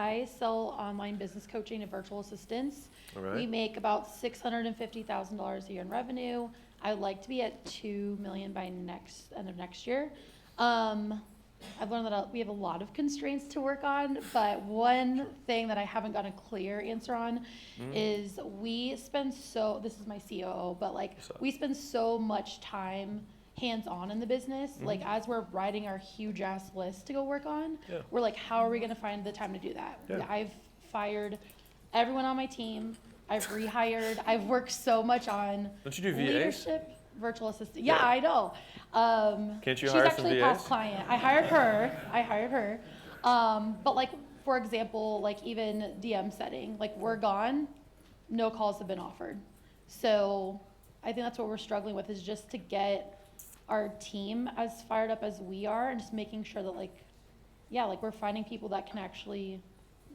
I sell online business coaching and virtual assistants. All right. We make about $650,000 a year in revenue. I'd like to be at 2 million by end of next year. I've learned that we have a lot of constraints to work on, but one thing that I haven't got a clear answer on is this is my COO, but like we spend so much time hands-on in the business. Like as we're writing our huge ass list to go work on, we're like, how are we gonna find the time to do that? Yeah. I've fired everyone on my team. I've rehired. I've worked so much on Don't you do VAs? leadership, virtual assistant. Yeah, I know. Can't you she's hire actually some a VAs? past client. I hired her. But like, for example, like even DM setting, like we're gone, no calls have been offered. So I think that's what we're struggling with, is just to get our team as fired up as we are, and just making sure that like we're finding people that can actually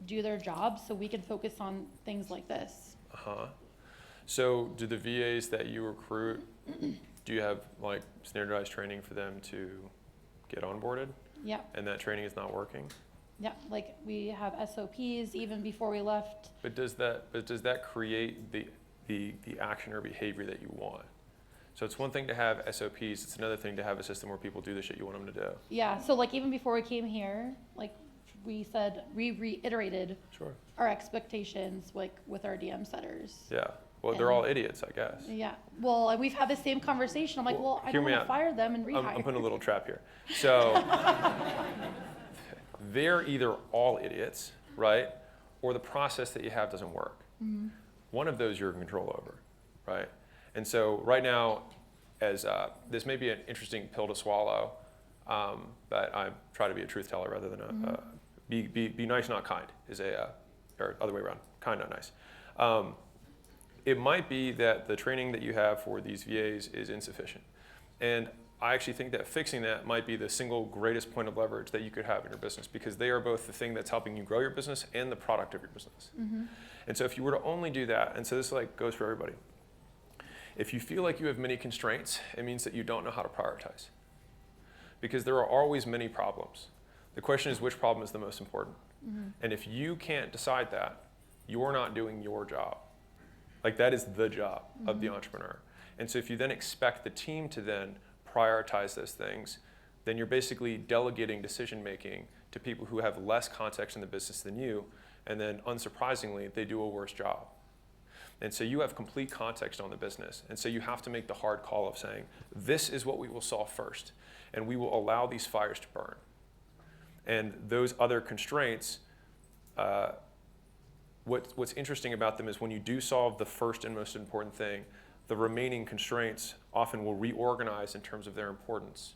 do their job so we can focus on things like this. So do the VAs that you recruit, do you have like standardized training for them to get onboarded? Yeah. And that training is not working? Yeah, like we have SOPs even before we left. But does that create the action or behavior that you want? So it's one thing to have SOPs, it's another thing to have a system where people do the shit you want them to do. Yeah, so like even before we came here, like we reiterated our expectations like with our DM setters. Yeah, well they're all idiots, I guess. Yeah, well, and we've had the same conversation. I'm like, well, I don't want to fire them and rehire. I'm putting a little trap here. So they're either all idiots, right? Or the process that you have doesn't work. One of those you're in control over, right? And so right now, as this may be an interesting pill to swallow, but I try to be a truth teller rather than be nice, not kind, is or other way around, kind, not nice. It might be that the training that you have for these VAs is insufficient. And I actually think that fixing that might be the single greatest point of leverage that you could have in your business, because they are both the thing that's helping you grow your business and the product of your business. And so if you were to only do that, and so this like goes for everybody, if you feel like you have many constraints, it means that you don't know how to prioritize. Because there are always many problems. The question is, which problem is the most important? And if you can't decide that, you're not doing your job. Like that is the job of the entrepreneur. And so if you then expect the team to then prioritize those things, then you're basically delegating decision making to people who have less context in the business than you, and then unsurprisingly, they do a worse job. And so you have complete context on the business. And so you have to make the hard call of saying, this is what we will solve first. And we will allow these fires to burn. And those other constraints, what's interesting about them is when you do solve the first and most important thing, the remaining constraints often will reorganize in terms of their importance.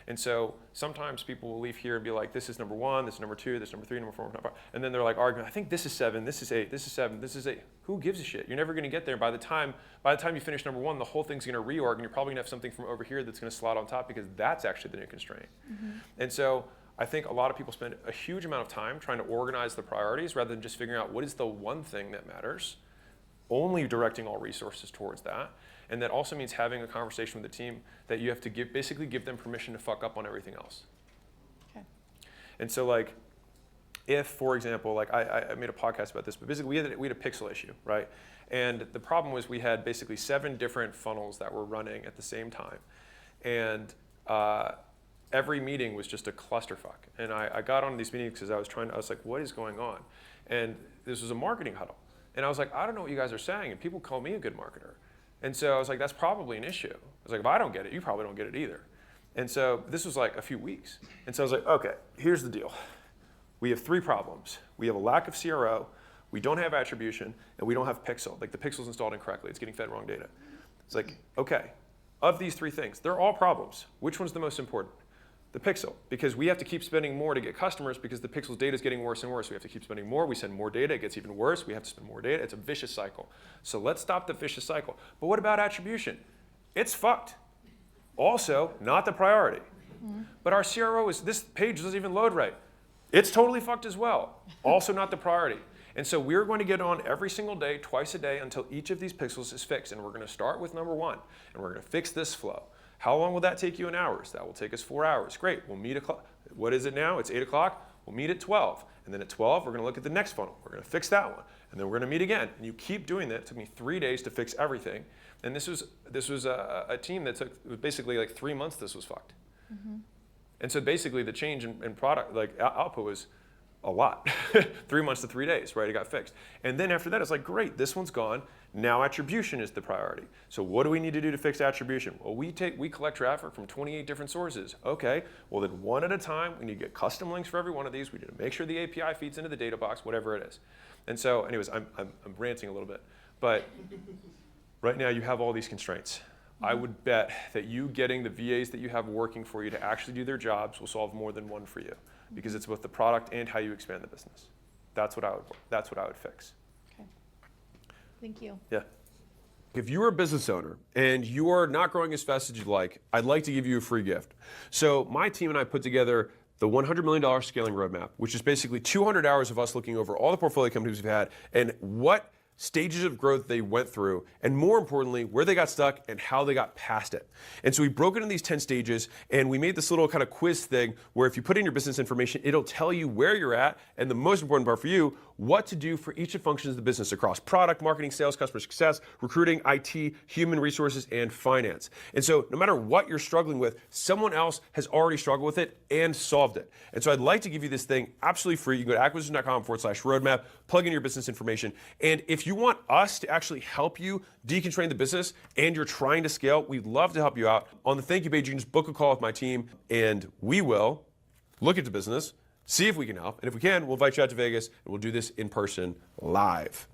And so sometimes people will leave here and be like, this is number 1, this is number 2, this is number 3, number 4, number 5. And then they're like arguing, I think this is 7, this is 8, this is 7, this is 8. Who gives a shit? You're never gonna get there. By the time you finish number 1, the whole thing's gonna reorg, and you're probably gonna have something from over here that's gonna slot on top, because that's actually the new constraint. And so I think a lot of people spend a huge amount of time trying to organize the priorities rather than just figuring out what is the one thing that matters, only directing all resources towards that. And that also means having a conversation with the team that you have to basically give them permission to fuck up on everything else. Okay. And so like, if, for example, like I made a podcast about this, but basically we had a pixel issue, right? And the problem was we had basically 7 different funnels that were running at the same time. And every meeting was just a clusterfuck. And I got on these meetings because I was like, what is going on? And this was a marketing huddle. And I was like, I don't know what you guys are saying. And people call me a good marketer. And so I was like, that's probably an issue. I was like, if I don't get it, you probably don't get it either. And so this was like a few weeks. And so I was like, okay, here's the deal. We have 3 problems. We have a lack of CRO, we don't have attribution, and we don't have pixel. Like the pixel's installed incorrectly, it's getting fed wrong data. It's like, okay, of these 3 things, they're all problems. Which one's the most important? The pixel, because we have to keep spending more to get customers because the pixel's data is getting worse and worse. We have to keep spending more, we send more data, it gets even worse, we have to spend more data, it's a vicious cycle. So let's stop the vicious cycle. But what about attribution? It's fucked. Also, not the priority. But our CRO this page doesn't even load right. It's totally fucked as well. Also not the priority. And so we're going to get on every single day, twice a day, until each of these pixels is fixed. And we're going to start with number 1, and we're going to fix this flow. How long will that take you in hours? That will take us 4 hours. Great, we'll meet o'clock. What is it now? It's 8 o'clock. We'll meet at 12. And then at 12, we're going to look at the next funnel. We're going to fix that one. And then we're going to meet again. And you keep doing that. It took me 3 days to fix everything. And this was a team that took, it was basically like 3 months this was fucked. And so basically the change in product, like output was a lot. 3 months to 3 days, right? It got fixed. And then after that, it's like, great, this one's gone. Now attribution is the priority. So what do we need to do to fix attribution? Well, we collect traffic from 28 different sources. Okay, well then one at a time, we need to get custom links for every one of these. We need to make sure the API feeds into the data box, whatever it is. And so anyways, I'm ranting a little bit. But right now you have all these constraints. I would bet that you getting the VAs that you have working for you to actually do their jobs will solve more than one for you, because it's both the product and how you expand the business. That's what I would fix. Okay. Thank you. Yeah. If you're a business owner and you are not growing as fast as you'd like, I'd like to give you a free gift. So my team and I put together the $100 million scaling roadmap, which is basically 200 hours of us looking over all the portfolio companies we've had and what stages of growth they went through, and more importantly, where they got stuck and how they got past it. And so we broke it into these 10 stages, and we made this little kind of quiz thing where if you put in your business information, it'll tell you where you're at, and the most important part for you, what to do for each of the functions of the business across product, marketing, sales, customer success, recruiting, IT, human resources, and finance. And so no matter what you're struggling with, someone else has already struggled with it and solved it. And so I'd like to give you this thing absolutely free. You can go to acquisition.com/roadmap, plug in your business information. And if you want us to actually help you deconstrain the business and you're trying to scale, we'd love to help you out. On the thank you page, you can just book a call with my team, and we will look at the business, see if we can help. And if we can, we'll invite you out to Vegas, and we'll do this in person live.